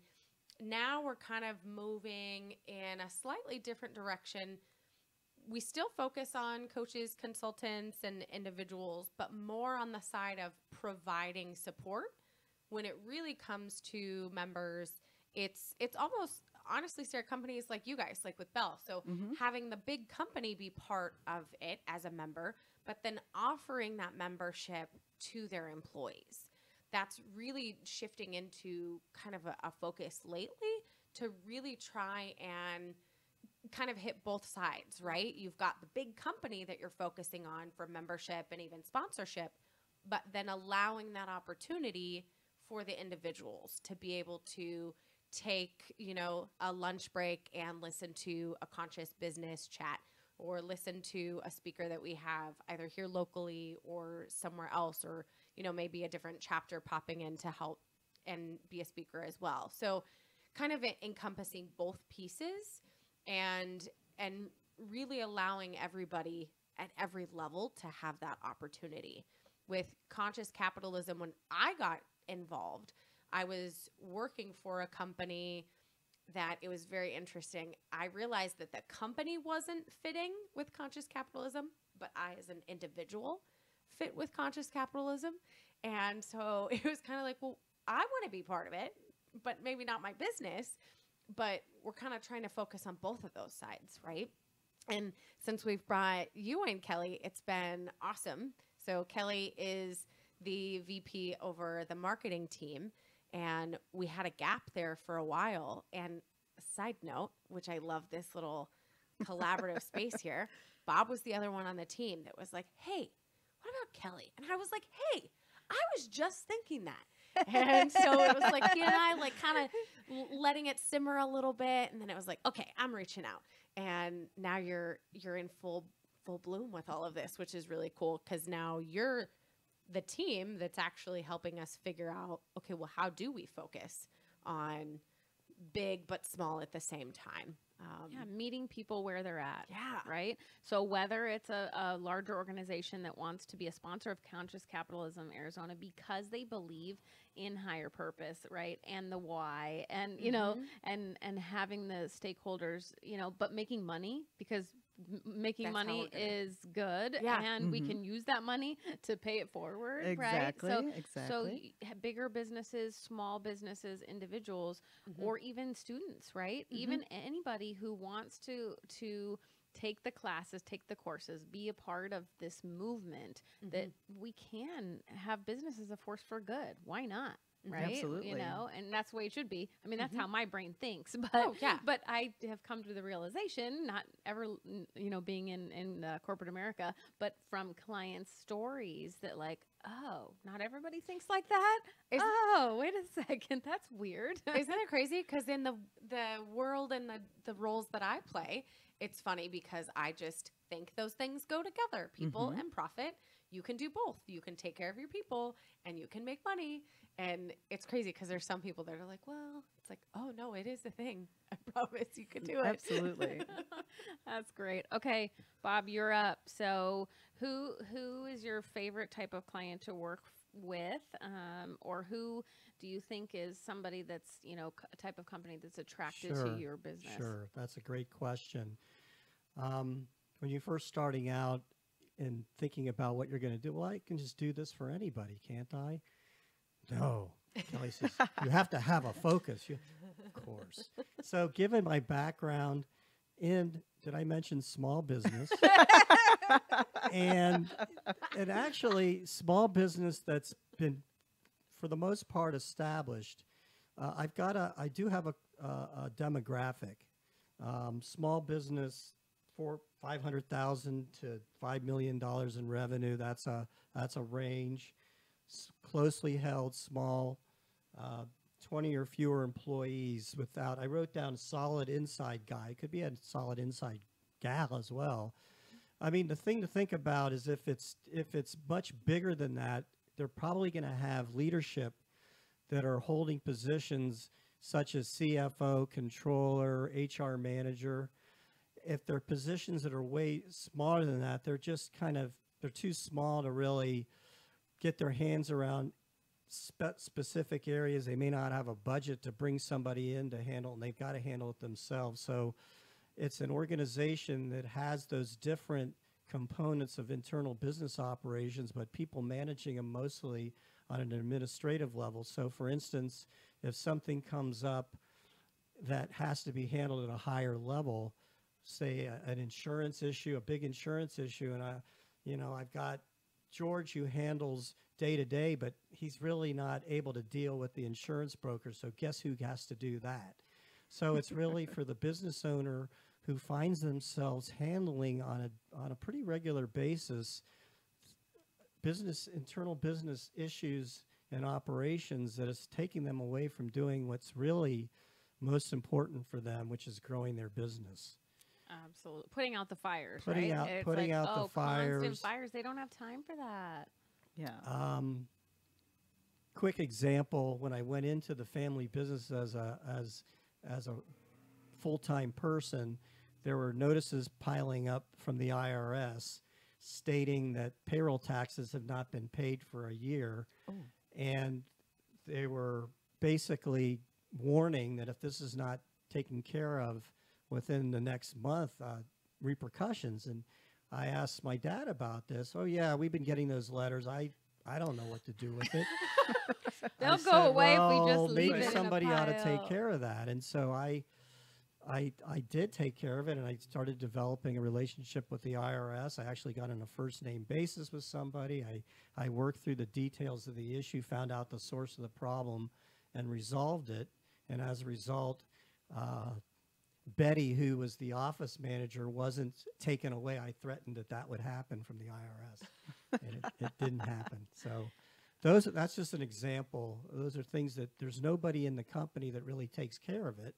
now we're kind of moving in a slightly different direction. We still focus on coaches, consultants, and individuals, but more on the side of providing support. When it really comes to members, it's almost, honestly, Sarah, companies like you guys, like with Bell. So having the big company be part of it as a member, but then offering that membership to their employees. That's really shifting into kind of a focus lately to really try and kind of hit both sides, right? You've got the big company that you're focusing on for membership and even sponsorship, but then allowing that opportunity for the individuals to be able to take, a lunch break and listen to a conscious business chat, or listen to a speaker that we have either here locally or somewhere else, or, maybe a different chapter popping in to help and be a speaker as well. So kind of encompassing both pieces and really allowing everybody at every level to have that opportunity. With conscious capitalism, when I got involved, I was working for a company that it was very interesting. I realized that the company wasn't fitting with conscious capitalism, but I as an individual fit with conscious capitalism. And so it was kind of like, well, I want to be part of it, but maybe not my business. But we're kind of trying to focus on both of those sides, right? And since we've brought you in, Kelly, it's been awesome. So Kelly is the VP over the marketing team, and we had a gap there for a while. And side note, which I love this little collaborative space here, Bob was the other one on the team that was like, hey, what about Kelly? And I was like, hey, I was just thinking that. And so it was like he and I like kind of letting it simmer a little bit, and then it was like, okay, I'm reaching out. And now you're in full bloom with all of this, which is really cool, because now you're the team that's actually helping us figure out, okay, well, how do we focus on big but small at the same time? Meeting people where they're at. Yeah. Right? So whether it's a larger organization that wants to be a sponsor of Conscious Capitalism Arizona because they believe in higher purpose, right? And the why, and, and having the stakeholders, but making money, because making That's money is good, and we can use that money to pay it forward, Exactly, right? exactly. So bigger businesses, small businesses, individuals, or even students, right? Even anybody who wants to take the classes, take the courses, be a part of this movement, that we can have business as a force for good. Why not? Right? Absolutely. And that's the way it should be. I mean, that's how my brain thinks, but but I have come to the realization, not ever, being in corporate America, but from clients' stories, that like, oh, not everybody thinks like that. Wait a second. That's weird. Isn't it crazy? Because in the world and the roles that I play, it's funny because I just think those things go together. People and profit. You can do both. You can take care of your people and you can make money. And it's crazy because there's some people that are like, well, it's like, oh no, it is a thing. I promise you can do it. Absolutely. That's great. Okay, Bob, you're up. So who is your favorite type of client to work with? Or who do you think is somebody that's, a type of company that's attracted to your business? Sure. That's a great question. When you're first starting out and thinking about what you're going to do, well, I can just do this for anybody, can't I? No. Kelly says, you have to have a focus. Of course. So given my background in, did I mention small business? and actually small business that's been, for the most part, established. I do have a demographic. Small business, $500,000 to $5 million in revenue. That's a range. Closely held, small, 20 or fewer employees. Without, I wrote down solid inside guy. Could be a solid inside gal as well. I mean, the thing to think about is if it's much bigger than that, they're probably going to have leadership that are holding positions such as CFO, controller, HR manager. If they're positions that are way smaller than that, they're just they're too small to really get their hands around specific areas. They may not have a budget to bring somebody in to handle, and they've got to handle it themselves. So it's an organization that has those different components of internal business operations, but people managing them mostly on an administrative level. So for instance, if something comes up that has to be handled at a higher level, say an insurance issue, a big insurance issue, and I've got George who handles day to day, but he's really not able to deal with the insurance broker. So guess who has to do that? So it's really for the business owner who finds themselves handling on a pretty regular basis internal business issues and operations that is taking them away from doing what's really most important for them, which is growing their business. Absolutely. Putting out the fires, putting right? out It's putting like, out the fires. Constant fires. They don't have time for that. Yeah. Quick example: when I went into the family business as a full-time person, there were notices piling up from the IRS stating that payroll taxes have not been paid for a year, and they were basically warning that if this is not taken care of within the next month, repercussions. And I asked my dad about this. Oh yeah, we've been getting those letters. I don't know what to do with it. They'll go away if we just leave maybe it somebody in a ought to take pile. care of that. And so I did take care of it, and I started developing a relationship with the IRS. I actually got on a first name basis with somebody. I worked through the details of the issue, found out the source of the problem, and resolved it. And as a result, Betty, who was the office manager, wasn't taken away. I threatened that would happen from the IRS, and it didn't happen. So that's just an example. Those are things that there's nobody in the company that really takes care of it.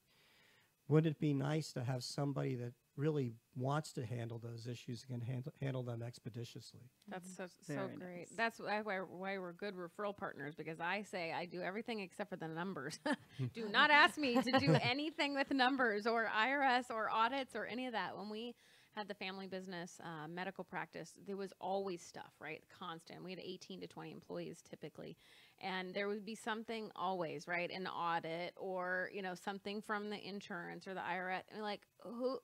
Wouldn't it be nice to have somebody that really wants to handle those issues and can handle them expeditiously? That's so Very great. nice. That's why we're good referral partners, because I say I do everything except for the numbers. Do not ask me to do anything with numbers or IRS or audits or any of that. When we had the family business medical practice, there was always stuff, right? Constant. We had 18 to 20 employees typically. And there would be something always, right? An audit or, something from the insurance or the IRS. And like, who,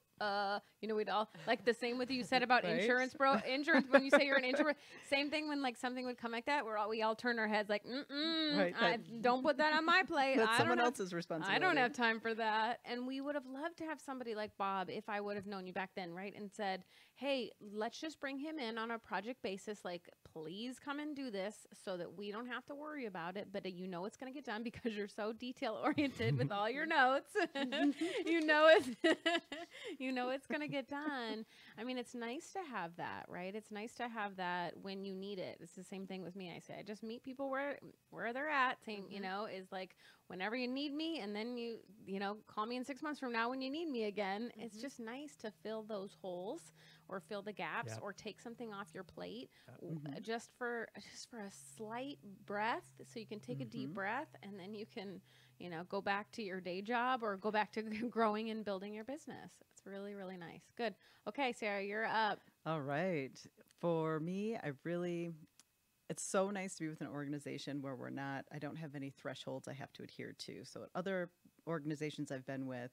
we'd all, like the same with you said about Right. insurance, when you say you're an insurance, same thing when like something would come like that, we all turn our heads like, Right, don't put that on my plate. That's I someone don't have- else's responsibility. I don't have time for that. And we would have loved to have somebody like Bob, if I would have known you back then, right? And said, hey, let's just bring him in on a project basis. Like, please come and do this so that we don't have to worry about it. But it's going to get done because you're so detail oriented with all your notes. It's going to get done. I mean, it's nice to have that, right? It's nice to have that when you need it. It's the same thing with me. I say, I just meet people where they're at. Same, is like whenever you need me, and then you call me in 6 months from now when you need me again. It's just nice to fill those holes or fill the gaps or take something off your plate just for a slight breath, so you can take a deep breath, and then you can go back to your day job or go back to growing and building your business. It's really, really nice. Good. Okay, Sarah, you're up. All right. For me, it's so nice to be with an organization where I don't have any thresholds I have to adhere to. So at other organizations I've been with,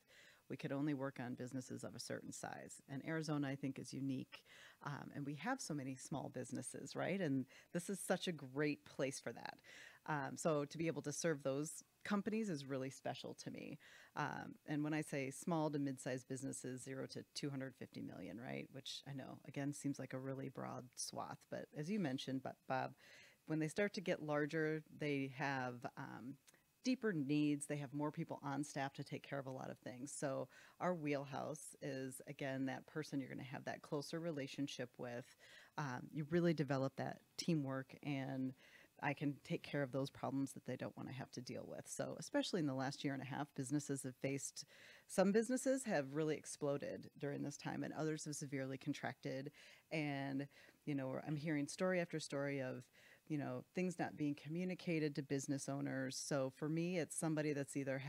we could only work on businesses of a certain size. And Arizona, I think, is unique. And we have so many small businesses, right? And this is such a great place for that. So to be able to serve those companies is really special to me. And when I say small to mid-sized businesses, 0 to 250 million, right? Which I know, again, seems like a really broad swath. But as you mentioned, Bob, when they start to get larger, they have deeper needs. They have more people on staff to take care of a lot of things. So our wheelhouse is, again, that person you're going to have that closer relationship with. You really develop that teamwork, and I can take care of those problems that they don't want to have to deal with. So especially in the last year and a half, some businesses have really exploded during this time, and others have severely contracted. And, I'm hearing story after story of, things not being communicated to business owners. So for me, it's somebody that's either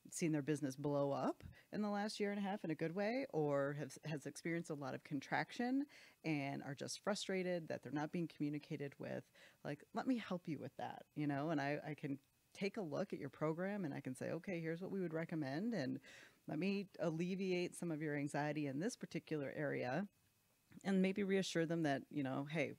seen their business blow up in the last year and a half in a good way, or has experienced a lot of contraction and are just frustrated that they're not being communicated with. Like, let me help you with that, and I can take a look at your program and I can say, okay, here's what we would recommend, and let me alleviate some of your anxiety in this particular area, and maybe reassure them that, hey,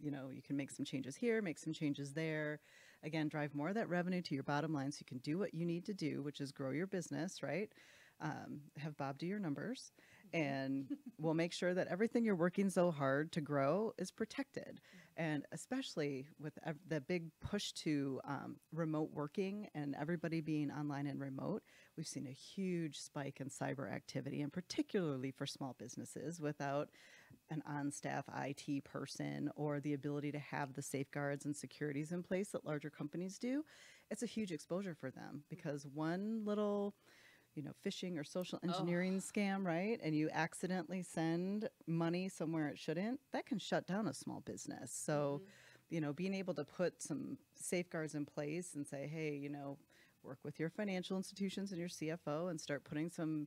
you can make some changes here, make some changes there. Again, drive more of that revenue to your bottom line so you can do what you need to do, which is grow your business, right? Have Bob do your numbers, and we'll make sure that everything you're working so hard to grow is protected. And especially with the big push to remote working and everybody being online and remote, we've seen a huge spike in cyber activity, and particularly for small businesses without an on-staff IT person or the ability to have the safeguards and securities in place that larger companies do. It's a huge exposure for them, because one little phishing or social engineering scam, right? And you accidentally send money somewhere it shouldn't, that can shut down a small business. So, being able to put some safeguards in place and say, hey, work with your financial institutions and your CFO and start putting some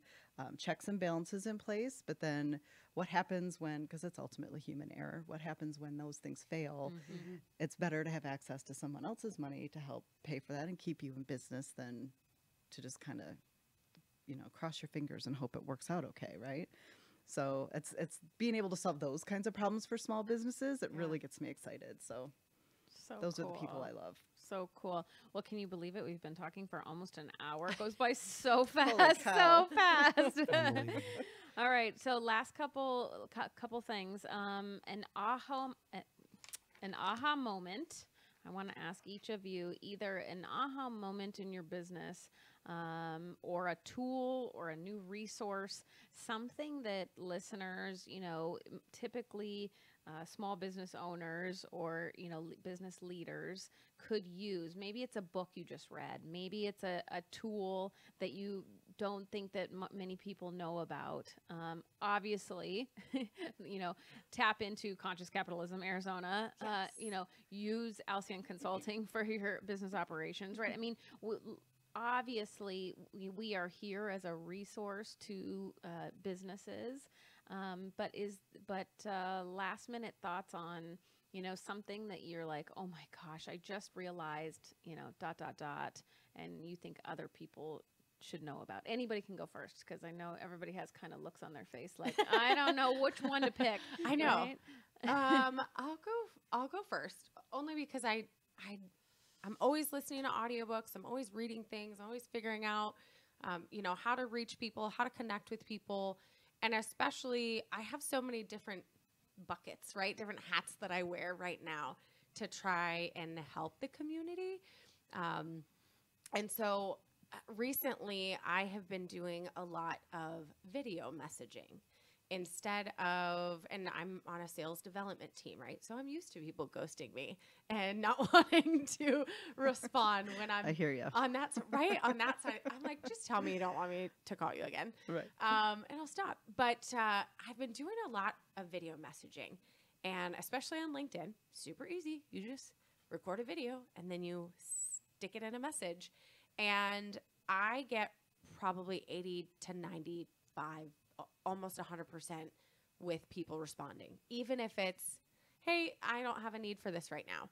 checks and balances in place. But then what happens because it's ultimately human error, what happens when those things fail? It's better to have access to someone else's money to help pay for that and keep you in business than to just kind of cross your fingers and hope it works out okay, right? So it's being able to solve those kinds of problems for small businesses that really gets me excited. So those cool. are the people I love. So cool. Well, can you believe it? We've been talking for almost an hour. It goes by so fast, so fast. All right. So last couple things. An aha moment. I want to ask each of you either an aha moment in your business, or a tool or a new resource, something that listeners, typically small business owners or, business leaders could use. Maybe it's a book you just read. Maybe it's a tool that you don't think that many people know about. Obviously, tap into Conscious Capitalism Arizona. Yes. Use Alcyon Consulting for your business operations, right? I mean, obviously, we are here as a resource to businesses. But last minute thoughts on, something that you're like, oh my gosh, I just realized, ... and you think other people should know about. Anybody can go first, because I know everybody has kind of looks on their face like, I don't know which one to pick. I know. Right? I'll go first, only because I'm always listening to audiobooks. I'm always reading things. I'm always figuring out, how to reach people, how to connect with people. And especially, I have so many different buckets, right? Different hats that I wear right now to try and help the community. And so recently, I have been doing a lot of video messaging instead of, and I'm on a sales development team, right? So I'm used to people ghosting me and not wanting to respond when I'm I hear you. on that, right? On that side, I'm like, just tell me you don't want me to call you again. Right. And I'll stop. But I've been doing a lot of video messaging, and especially on LinkedIn, super easy. You just record a video and then you stick it in a message. And I get probably 80 to 95, almost 100% with people responding, even if it's, hey, I don't have a need for this right now.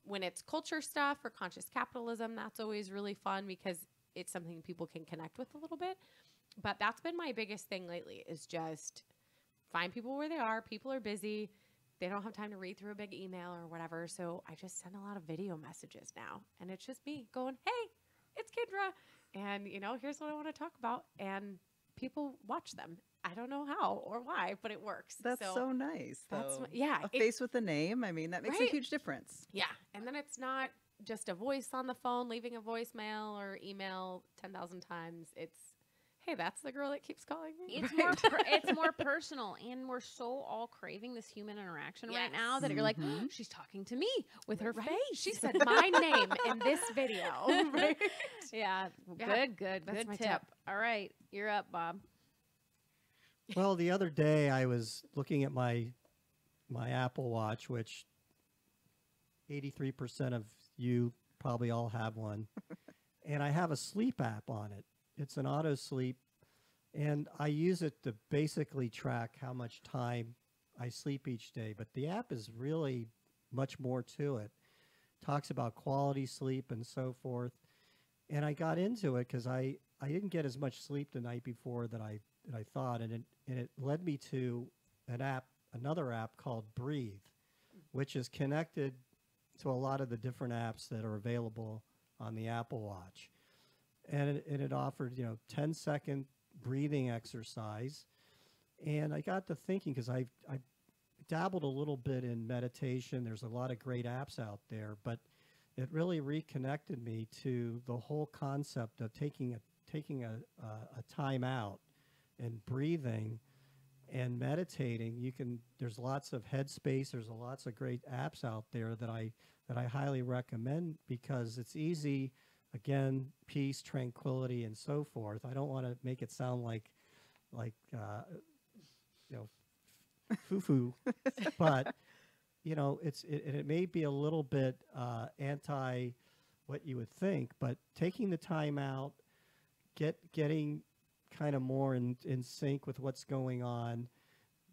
When it's culture stuff or conscious capitalism, that's always really fun, because it's something people can connect with a little bit. But that's been my biggest thing lately, is just find people where they are. People are busy. They don't have time to read through a big email or whatever. So I just send a lot of video messages now. And it's just me going, hey, it's Kindra. And, here's what I want to talk about. And people watch them. I don't know how or why, but it works. That's so nice. That's though. yeah. A face with a name. I mean, that makes a huge difference. Yeah. And then it's not just a voice on the phone, leaving a voicemail or email 10,000 times. It's, hey, that's the girl that keeps calling me. It's more personal, and we're so all craving this human interaction right now that you're like, oh, she's talking to me with her face. She said my name in this video. Right? Yeah. Good That's my tip. tip. All right, you're up, Bob. Well, the other day I was looking at my Apple Watch, which 83% of you probably all have one, and I have a sleep app on it. It's an auto sleep, and I use it to basically track how much time I sleep each day. But the app is really much more to it. Talks about quality sleep and so forth. And I got into it because I didn't get as much sleep the night before that I thought, and it led me to another app called Breathe, which is connected to a lot of the different apps that are available on the Apple Watch. And it offered, 10-second breathing exercise. And I got to thinking, because I dabbled a little bit in meditation. There's a lot of great apps out there, but it really reconnected me to the whole concept of taking a time out and breathing and meditating. There's lots of Headspace. There's lots of great apps out there that I highly recommend, because it's easy. Again, peace, tranquility, and so forth. I don't want to make it sound like foo-foo, but it may be a little bit anti what you would think. But taking the time out, getting kind of more in sync with what's going on,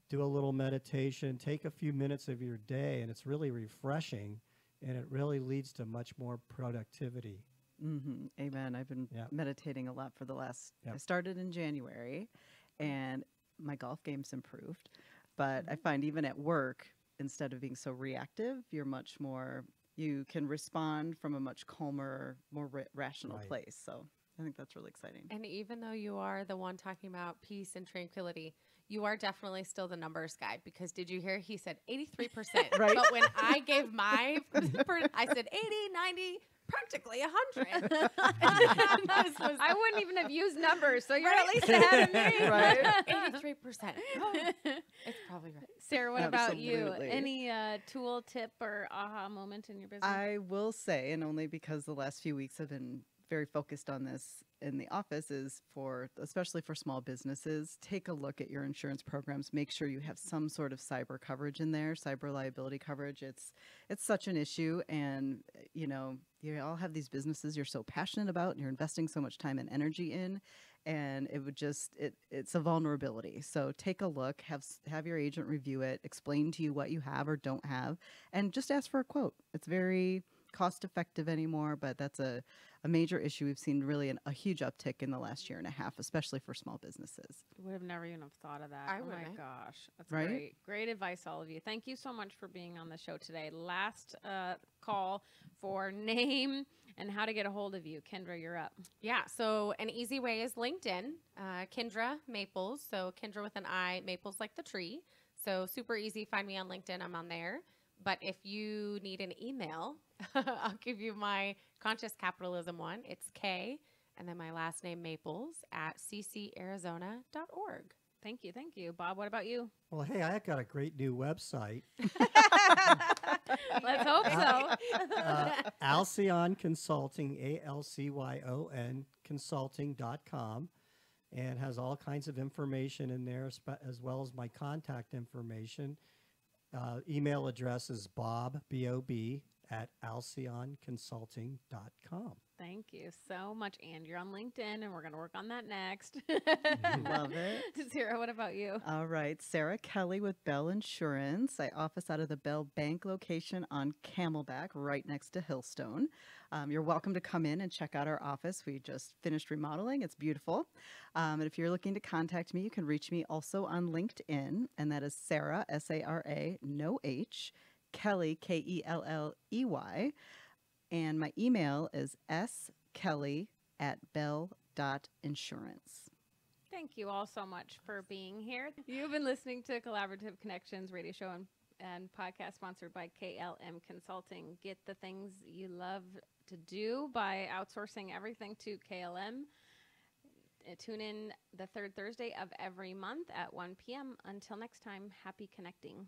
do a little meditation, take a few minutes of your day, and it's really refreshing, and it really leads to much more productivity. Mm-hmm. Amen. I've been meditating a lot for the last, I started in January, and my golf game's improved. But I find even at work, instead of being so reactive, you can respond from a much calmer, more rational place. So I think that's really exciting. And even though you are the one talking about peace and tranquility, you are definitely still the numbers guy, because did you hear he said 83%? Right. But when I gave I said 80, 90, practically 100. I wouldn't even have used numbers, so you're at least ahead of me. Right? 83%. Oh, it's probably right. Sarah, what about you? Absolutely. Any tool, tip, or aha moment in your business? I will say, and only because the last few weeks have been very focused on this in the office, is especially for small businesses, take a look at your insurance programs. Make sure you have some sort of cyber coverage in there, cyber liability coverage. It's such an issue, and you all have these businesses you're so passionate about, and you're investing so much time and energy in, and it's a vulnerability. So take a look, have your agent review it, explain to you what you have or don't have, and just ask for a quote. It's very cost effective anymore, but that's a major issue. We've seen really a huge uptick in the last year and a half, especiall for small businesses. Would have never even have thought of that. I oh my wouldn't. gosh. That's Right? Great advice, all of you. Thank you so much for being on the show today. Last call for name and how to get a hold of you. Kindra, you're up. Yeah, so an easy way is LinkedIn, Kindra Maples. So Kindra with an I, Maples like the tree. So super easy. Find me on LinkedIn. I'm on there. But if you need an email, I'll give you my Conscious Capitalism one. It's K, and then my last name, Maples, at ccarizona.org. Thank you. Bob, what about you? Well, hey, I got a great new website. Let's hope so. Alcyon Consulting, Alcyon Consulting.com, and has all kinds of information in there, as well as my contact information. Email address is Bob, B-O-B, at alcyonconsulting.com. Thank you so much. And you're on LinkedIn, and we're going to work on that next. Love it. Sarah, what about you? All right. Sara Kelley with Bell Insurance. I office out of the Bell Bank location on Camelback, right next to Hillstone. You're welcome to come in and check out our office. We just finished remodeling. It's beautiful. And if you're looking to contact me, you can reach me also on LinkedIn, and that is Sara, S-A-R-A, no H, Kelley, K-E-L-L-E-Y. And my email is skelley@bell.insurance. Thank you all so much for being here. You've been listening to Collaborative Connections radio show and podcast sponsored by KLM Consulting. Get the things you love to do by outsourcing everything to KLM. Tune in the third Thursday of every month at 1 p.m. Until next time, happy connecting.